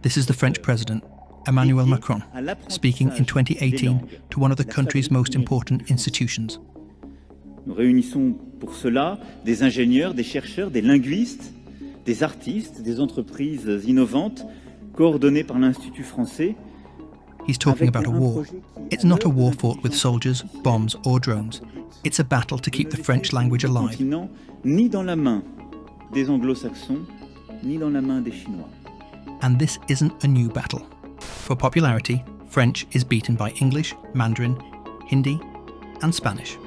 This is the French president, Emmanuel Macron, speaking in 2018 to one of the country's most important institutions. Nous réunissons pour cela des ingénieurs, des chercheurs, des linguistes, des artistes, des entreprises innovantes, coordonnées par l'Institut français. He's talking about a war. It's not a war fought with soldiers, bombs or drones. It's a battle to keep the French language alive. Ni dans la main des anglo-saxons, ni dans la main des Chinois. And this isn't a new battle. For popularity, French is beaten by English, Mandarin, Hindi and Spanish.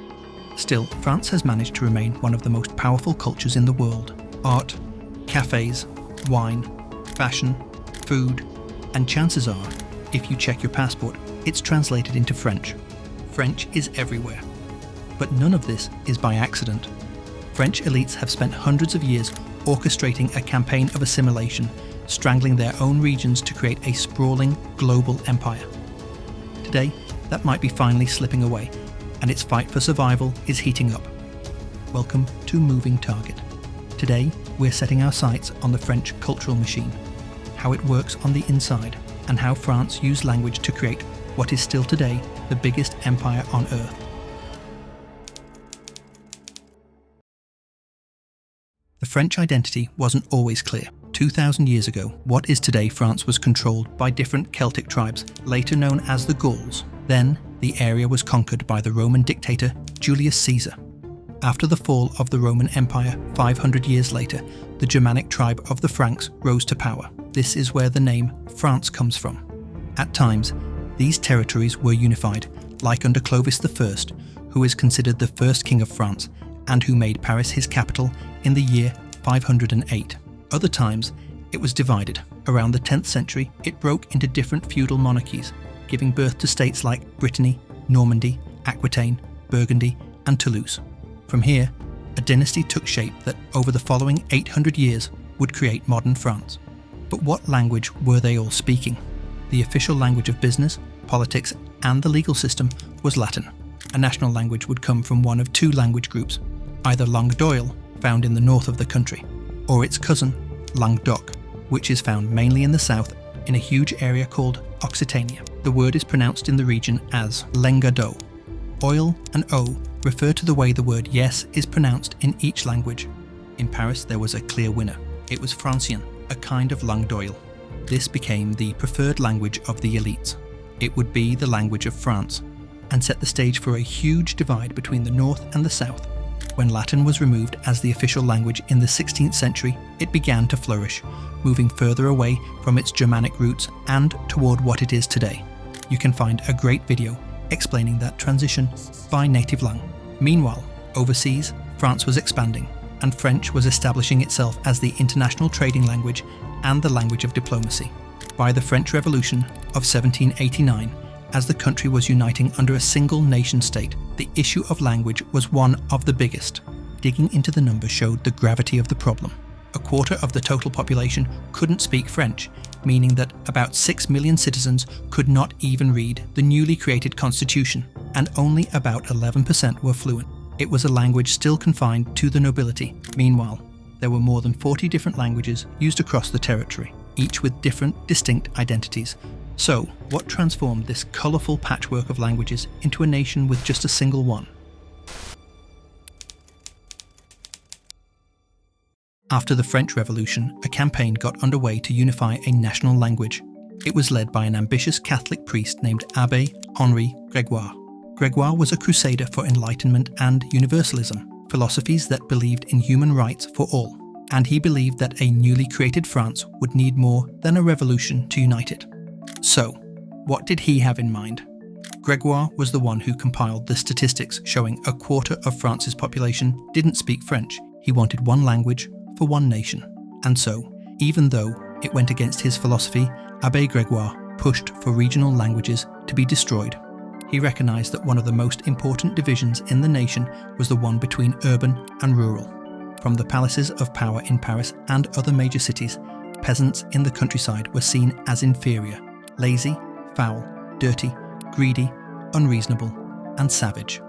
Still, France has managed to remain one of the most powerful cultures in the world. Art, cafes, wine, fashion, food, and chances are, if you check your passport, it's translated into French. French is everywhere. But none of this is by accident. French elites have spent hundreds of years orchestrating a campaign of assimilation, strangling their own regions to create a sprawling global empire. Today, that might be finally slipping away, and its fight for survival is heating up. Welcome to Moving Target. Today, we're setting our sights on the French cultural machine, how it works on the inside, and how France used language to create what is still today the biggest empire on earth. The French identity wasn't always clear. 2,000 years ago, what is today France was controlled by different Celtic tribes, later known as the Gauls. Then, the area was conquered by the Roman dictator Julius Caesar. After the fall of the Roman Empire 500 years later, the Germanic tribe of the Franks rose to power. This is where the name France comes from. At times, these territories were unified, like under Clovis I, who is considered the first king of France and who made Paris his capital in the year 508. Other times, it was divided. Around the 10th century, it broke into different feudal monarchies, giving birth to states like Brittany, Normandy, Aquitaine, Burgundy, and Toulouse. From here, a dynasty took shape that, over the following 800 years, would create modern France. But what language were they all speaking? The official language of business, politics, and the legal system was Latin. A national language would come from one of two language groups, either Languedoil, found in the north of the country, or its cousin, Languedoc, which is found mainly in the south in a huge area called Occitania. The word is pronounced in the region as Lengado. Oil and O refer to the way the word yes is pronounced in each language. In Paris there was a clear winner. It was Francien, a kind of Languedoil. This became the preferred language of the elites. It would be the language of France, and set the stage for a huge divide between the north and the south. When Latin was removed as the official language in the 16th century, it began to flourish, moving further away from its Germanic roots and toward what it is today. You can find a great video explaining that transition by native langue. Meanwhile, overseas, France was expanding, and French was establishing itself as the international trading language and the language of diplomacy. By the French Revolution of 1789, as the country was uniting under a single nation-state, the issue of language was one of the biggest. Digging into the numbers showed the gravity of the problem. A quarter of the total population couldn't speak French, meaning that about 6 million citizens could not even read the newly created constitution, and only about 11% were fluent. It was a language still confined to the nobility. Meanwhile, there were more than 40 different languages used across the territory, each with different, distinct identities. So, what transformed this colourful patchwork of languages into a nation with just a single one? After the French Revolution, a campaign got underway to unify a national language. It was led by an ambitious Catholic priest named Abbé Henri Grégoire. Grégoire was a crusader for enlightenment and universalism, philosophies that believed in human rights for all, and he believed that a newly created France would need more than a revolution to unite it. So, what did he have in mind? Grégoire was the one who compiled the statistics showing a quarter of France's population didn't speak French. He wanted one language for one nation. And so, even though it went against his philosophy, Abbé Grégoire pushed for regional languages to be destroyed. He recognized that one of the most important divisions in the nation was the one between urban and rural. From the palaces of power in Paris and other major cities, peasants in the countryside were seen as inferior, lazy, foul, dirty, greedy, unreasonable, and savage.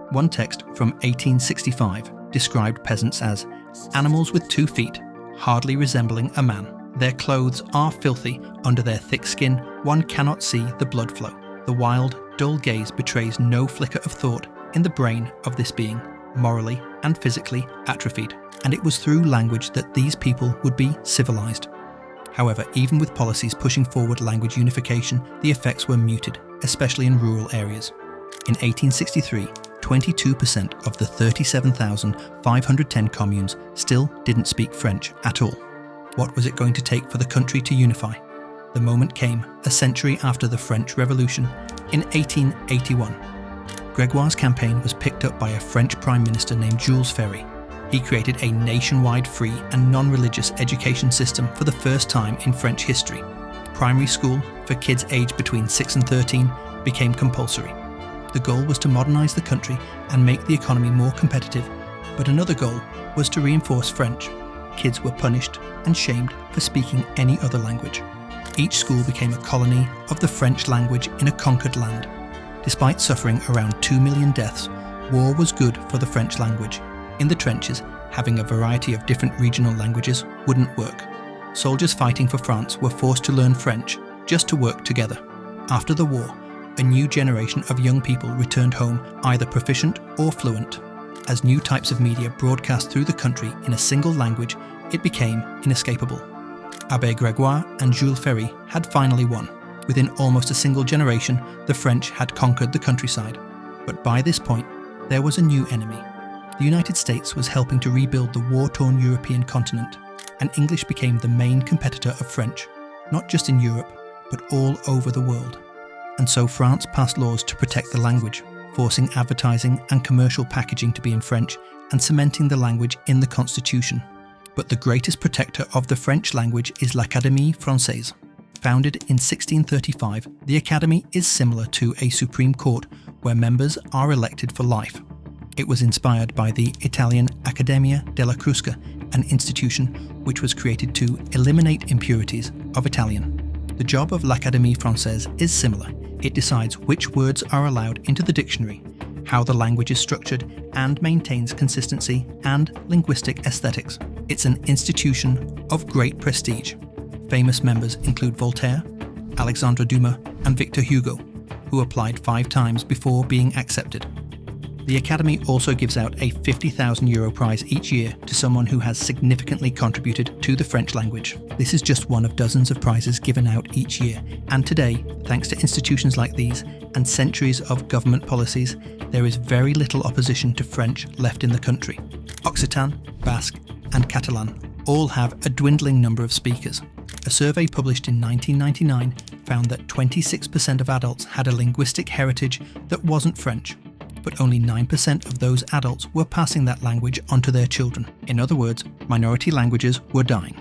One text from 1865 described peasants as animals with 2 feet, hardly resembling a man. Their clothes are filthy. Under their thick skin, one cannot see the blood flow. The wild, dull gaze betrays no flicker of thought in the brain of this being, morally and physically atrophied. And it was through language that these people would be civilized. However, even with policies pushing forward language unification, the effects were muted, especially in rural areas. In 1863, 22% of the 37,510 communes still didn't speak French at all. What was it going to take for the country to unify? The moment came a century after the French Revolution in 1881. Grégoire's campaign was picked up by a French Prime Minister named Jules Ferry. He created a nationwide free and non-religious education system for the first time in French history. Primary school for kids aged between 6 and 13 became compulsory. The goal was to modernise the country and make the economy more competitive, but another goal was to reinforce French. Kids were punished and shamed for speaking any other language. Each school became a colony of the French language in a conquered land. Despite suffering around 2 million deaths, war was good for the French language. In the trenches, having a variety of different regional languages wouldn't work. Soldiers fighting for France were forced to learn French just to work together. After the war, a new generation of young people returned home either proficient or fluent. As new types of media broadcast through the country in a single language, it became inescapable. Abbé Grégoire and Jules Ferry had finally won. Within almost a single generation, the French had conquered the countryside. But by this point, there was a new enemy. The United States was helping to rebuild the war-torn European continent, and English became the main competitor of French, not just in Europe, but all over the world. And so France passed laws to protect the language, forcing advertising and commercial packaging to be in French and cementing the language in the Constitution. But the greatest protector of the French language is l'Académie Française. Founded in 1635, the Academy is similar to a Supreme Court where members are elected for life. It was inspired by the Italian Accademia della Crusca, an institution which was created to eliminate impurities of Italian. The job of l'Académie Française is similar. It decides which words are allowed into the dictionary, how the language is structured, and maintains consistency and linguistic aesthetics. It's an institution of great prestige. Famous members include Voltaire, Alexandre Dumas, and Victor Hugo, who applied 5 times before being accepted. The Academy also gives out a €50,000 prize each year to someone who has significantly contributed to the French language. This is just one of dozens of prizes given out each year, and today, thanks to institutions like these and centuries of government policies, there is very little opposition to French left in the country. Occitan, Basque, and Catalan all have a dwindling number of speakers. A survey published in 1999 found that 26% of adults had a linguistic heritage that wasn't French, but only 9% of those adults were passing that language onto their children. In other words, minority languages were dying.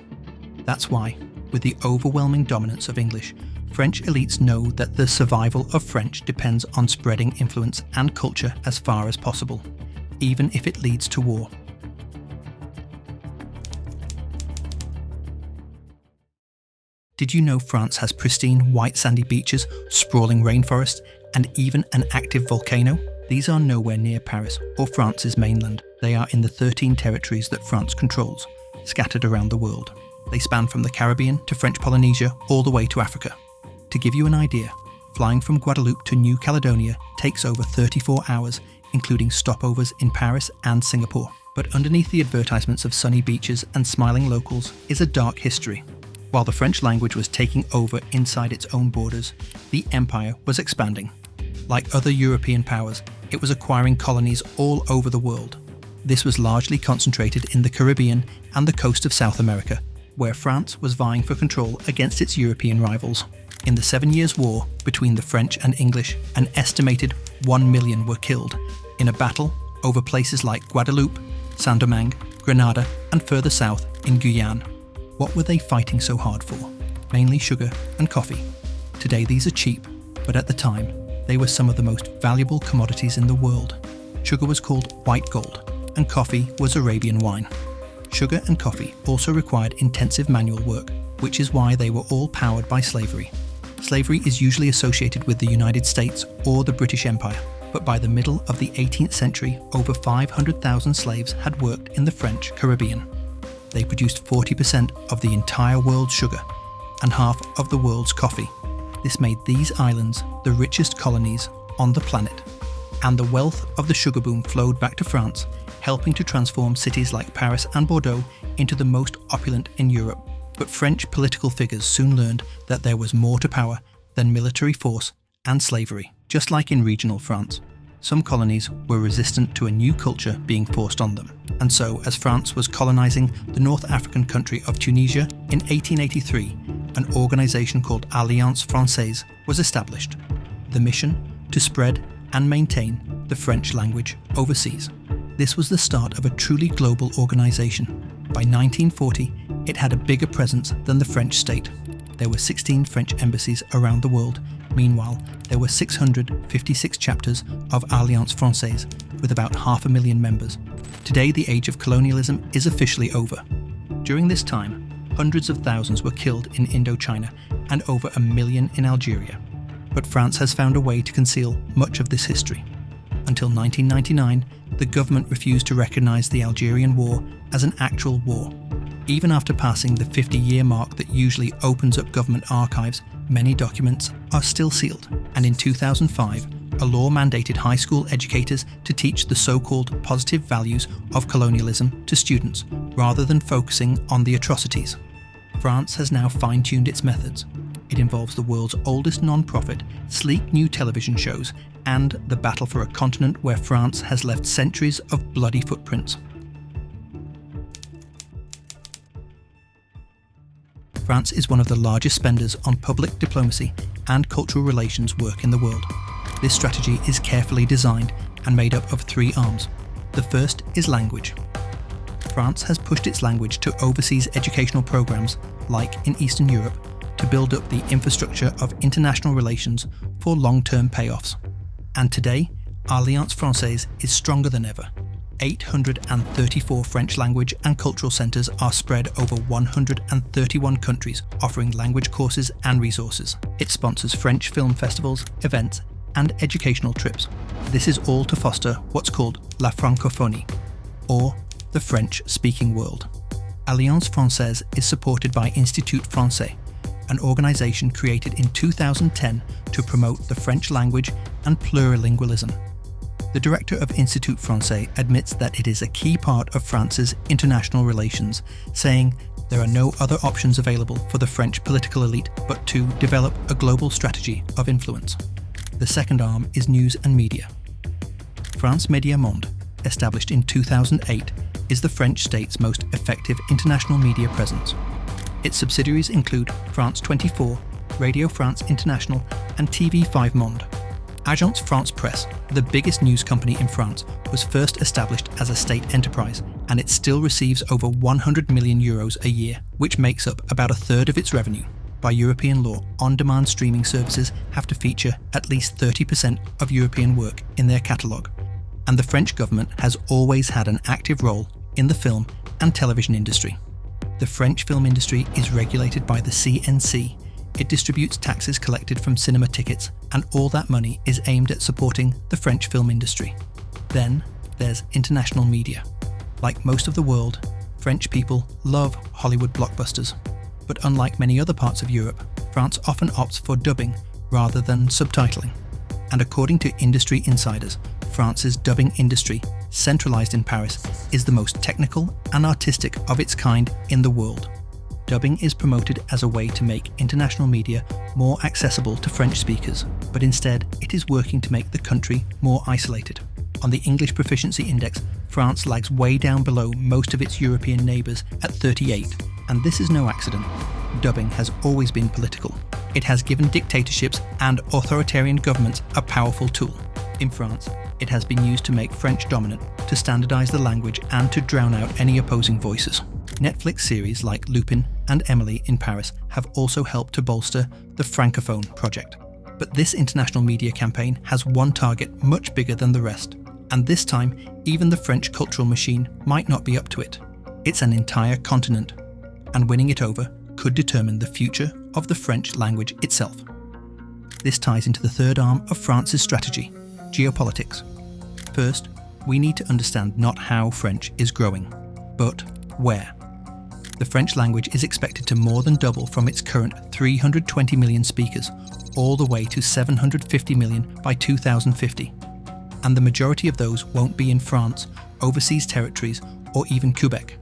That's why, with the overwhelming dominance of English, French elites know that the survival of French depends on spreading influence and culture as far as possible, even if it leads to war. Did you know France has pristine white sandy beaches, sprawling rainforests, and even an active volcano? These are nowhere near Paris or France's mainland. They are in the 13 territories that France controls, scattered around the world. They span from the Caribbean to French Polynesia all the way to Africa. To give you an idea, flying from Guadeloupe to New Caledonia takes over 34 hours, including stopovers in Paris and Singapore. But underneath the advertisements of sunny beaches and smiling locals is a dark history. While the French language was taking over inside its own borders, the empire was expanding. Like other European powers, it was acquiring colonies all over the world. This was largely concentrated in the Caribbean and the coast of South America, where France was vying for control against its European rivals. In the 7 Years' War between the French and English, an estimated 1 million were killed in a battle over places like Guadeloupe, Saint-Domingue, Grenada, and further south in Guyane. What were they fighting so hard for? Mainly sugar and coffee. Today these are cheap, but at the time, they were some of the most valuable commodities in the world. Sugar was called white gold, and coffee was Arabian wine. Sugar and coffee also required intensive manual work, which is why they were all powered by slavery. Slavery is usually associated with the United States or the British Empire, but by the middle of the 18th century, over 500,000 slaves had worked in the French Caribbean. they produced 40% of the entire world's sugar and half of the world's coffee. This made these islands the richest colonies on the planet, and the wealth of the sugar boom flowed back to France, helping to transform cities like Paris and Bordeaux into the most opulent in Europe. But French political figures soon learned that there was more to power than military force and slavery. Just like in regional France, some colonies were resistant to a new culture being forced on them. And so, as France was colonizing the North African country of Tunisia in 1883, an organization called Alliance Française was established. The mission: to spread and maintain the French language overseas. This was the start of a truly global organization. By 1940, it had a bigger presence than the French state. There were 16 French embassies around the world. Meanwhile, there were 656 chapters of Alliance Française, with about 500,000 members. Today, the age of colonialism is officially over. During this time, hundreds of thousands were killed in Indochina and over 1 million in Algeria. But France has found a way to conceal much of this history. Until 1999, the government refused to recognize the Algerian War as an actual war. Even after passing the 50-year mark that usually opens up government archives, many documents are still sealed. And in 2005, a law mandated high school educators to teach the so-called positive values of colonialism to students, rather than focusing on the atrocities. France has now fine-tuned its methods. It involves the world's oldest non-profit, sleek new television shows, and the battle for a continent where France has left centuries of bloody footprints. France is one of the largest spenders on public diplomacy and cultural relations work in the world. This strategy is carefully designed and made up of 3 arms. The first is language. France has pushed its language to overseas educational programs, like in Eastern Europe, to build up the infrastructure of international relations for long-term payoffs. And today, Alliance Française is stronger than ever. 834 French language and cultural centres are spread over 131 countries, offering language courses and resources. It sponsors French film festivals, events, and educational trips. This is all to foster what's called la francophonie, or the French-speaking world. Alliance Française is supported by Institut Français, an organisation created in 2010 to promote the French language and plurilingualism. The director of Institut Français admits that it is a key part of France's international relations, saying there are no other options available for the French political elite but to develop a global strategy of influence. The second arm is news and media. France Média Monde, established in 2008, is the French state's most effective international media presence. Its subsidiaries include France 24, Radio France International, and TV5 Monde. Agence France Presse, the biggest news company in France, was first established as a state enterprise, and it still receives over €100 million a year, which makes up about a third of its revenue. By European law, on-demand streaming services have to feature at least 30% of European work in their catalogue. And the French government has always had an active role in the film and television industry. The French film industry is regulated by the CNC. It distributes taxes collected from cinema tickets, and all that money is aimed at supporting the French film industry. Then there's international media. Like most of the world, French people love Hollywood blockbusters. But unlike many other parts of Europe, France often opts for dubbing rather than subtitling. And according to industry insiders, France's dubbing industry, centralised in Paris, is the most technical and artistic of its kind in the world. Dubbing is promoted as a way to make international media more accessible to French speakers, but instead it is working to make the country more isolated. On the English Proficiency Index, France lags way down below most of its European neighbours at 38, and this is no accident. Dubbing has always been political. It has given dictatorships and authoritarian governments a powerful tool. In France, it has been used to make French dominant, to standardise the language and to drown out any opposing voices. Netflix series like Lupin and Emily in Paris have also helped to bolster the Francophone project. But this international media campaign has one target much bigger than the rest, and this time even the French cultural machine might not be up to it. It's an entire continent, and winning it over could determine the future of the French language itself. This ties into the third arm of France's strategy: geopolitics. First, we need to understand not how French is growing, but where. the French language is expected to more than double from its current 320 million speakers, all the way to 750 million by 2050. And the majority of those won't be in France, overseas territories, or even Quebec.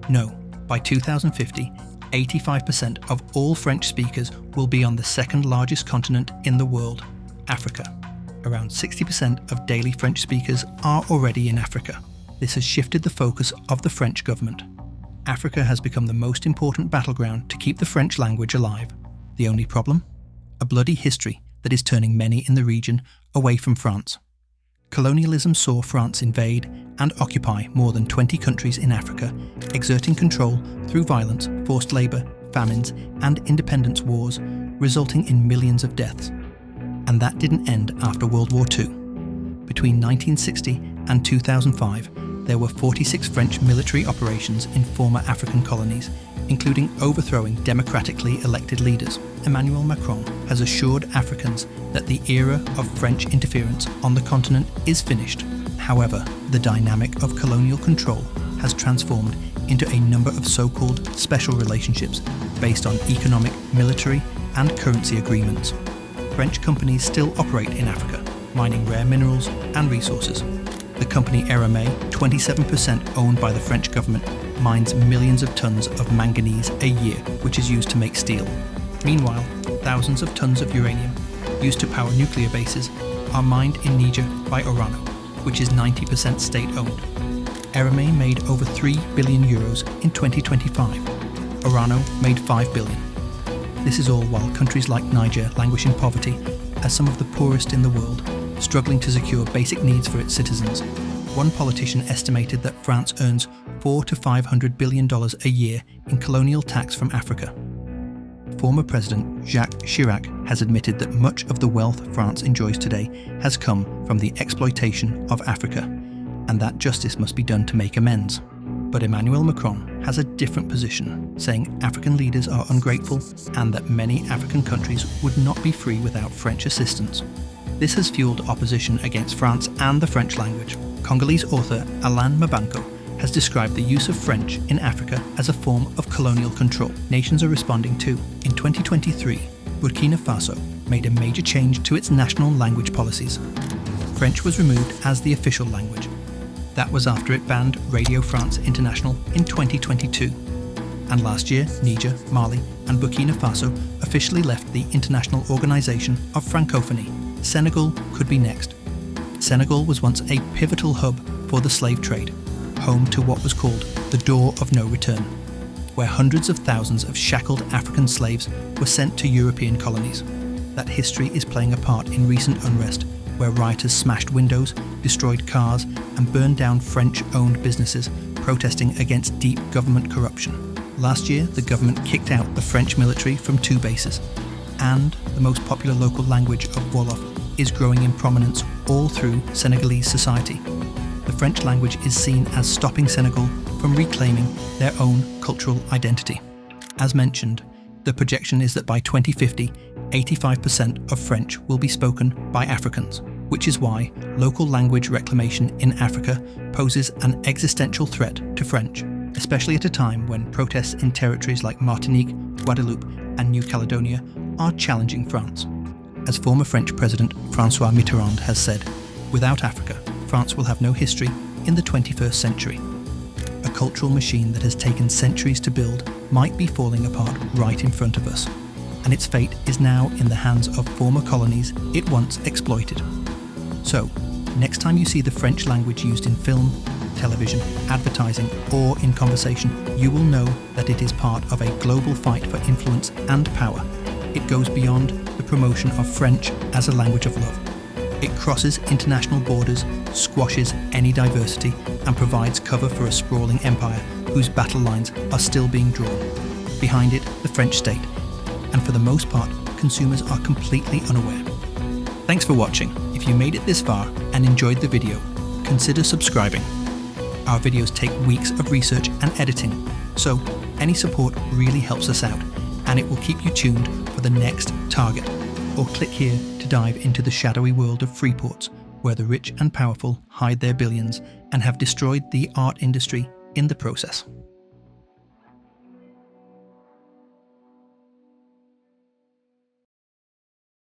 No, by 2050, 85% of all French speakers will be on the second largest continent in the world, Africa. Around 60% of daily French speakers are already in Africa. This has shifted the focus of the French government. Africa has become the most important battleground to keep the French language alive. The only problem? A bloody history that is turning many in the region away from France. Colonialism saw France invade and occupy more than 20 countries in Africa, exerting control through violence, forced labour, famines, and independence wars, resulting in millions of deaths. And that didn't end after World War II. Between 1960 and 2005, there were 46 French military operations in former African colonies, including overthrowing democratically elected leaders. Emmanuel Macron has assured Africans that the era of French interference on the continent is finished. However, the dynamic of colonial control has transformed into a number of so-called special relationships based on economic, military, and currency agreements. French companies still operate in Africa, mining rare minerals and resources. The company erasure, 27% owned by the French government, mines millions of tons of manganese a year, which is used to make steel. Meanwhile, thousands of tons of uranium, used to power nuclear bases, are mined in Niger by Orano, which is 90% state-owned. Erasure made over €3 billion in 2025. Orano made $5 billion. This is all while countries like Niger languish in poverty as some of the poorest in the world, struggling to secure basic needs for its citizens. One politician estimated that France earns $400 to $500 billion a year in colonial tax from Africa. Former President Jacques Chirac has admitted that much of the wealth France enjoys today has come from the exploitation of Africa, and that justice must be done to make amends. But Emmanuel Macron has a different position, saying African leaders are ungrateful and that many African countries would not be free without French assistance. This has fueled opposition against France and the French language. Congolese author Alain Mabanko has described the use of French in Africa as a form of colonial control. Nations are responding too. In 2023, Burkina Faso made a major change to its national language policies. French was removed as the official language. That was after it banned Radio France International in 2022. And last year, Niger, Mali, and Burkina Faso officially left the International Organization of Francophonie. Senegal could be next. Senegal was once a pivotal hub for the slave trade, home to what was called the Door of No Return, where hundreds of thousands of shackled African slaves were sent to European colonies. That history is playing a part in recent unrest, where rioters smashed windows, destroyed cars, and burned down French-owned businesses, protesting against deep government corruption. Last year, the government kicked out the French military from 2 bases, and the most popular local language of Wolof is growing in prominence all through Senegalese society. The French language is seen as stopping Senegal from reclaiming their own cultural identity. As mentioned, the projection is that by 2050, 85% of French will be spoken by Africans, which is why local language reclamation in Africa poses an existential threat to French, especially at a time when protests in territories like Martinique, Guadeloupe, and New Caledonia are challenging France. As former French President François Mitterrand has said, without Africa, France will have no history in the 21st century. A cultural machine that has taken centuries to build might be falling apart right in front of us, and its fate is now in the hands of former colonies it once exploited. So, next time you see the French language used in film, television, advertising, or in conversation, you will know that it is part of a global fight for influence and power. It goes beyond the promotion of French as a language of love. It crosses international borders, squashes any diversity, and provides cover for a sprawling empire whose battle lines are still being drawn. Behind it, the French state. And for the most part, consumers are completely unaware. Thanks for watching. If you made it this far and enjoyed the video, consider subscribing. Our videos take weeks of research and editing, so any support really helps us out, and it will keep you tuned for the next target. Or click here to dive into the shadowy world of free ports, where the rich and powerful hide their billions and have destroyed the art industry in the process.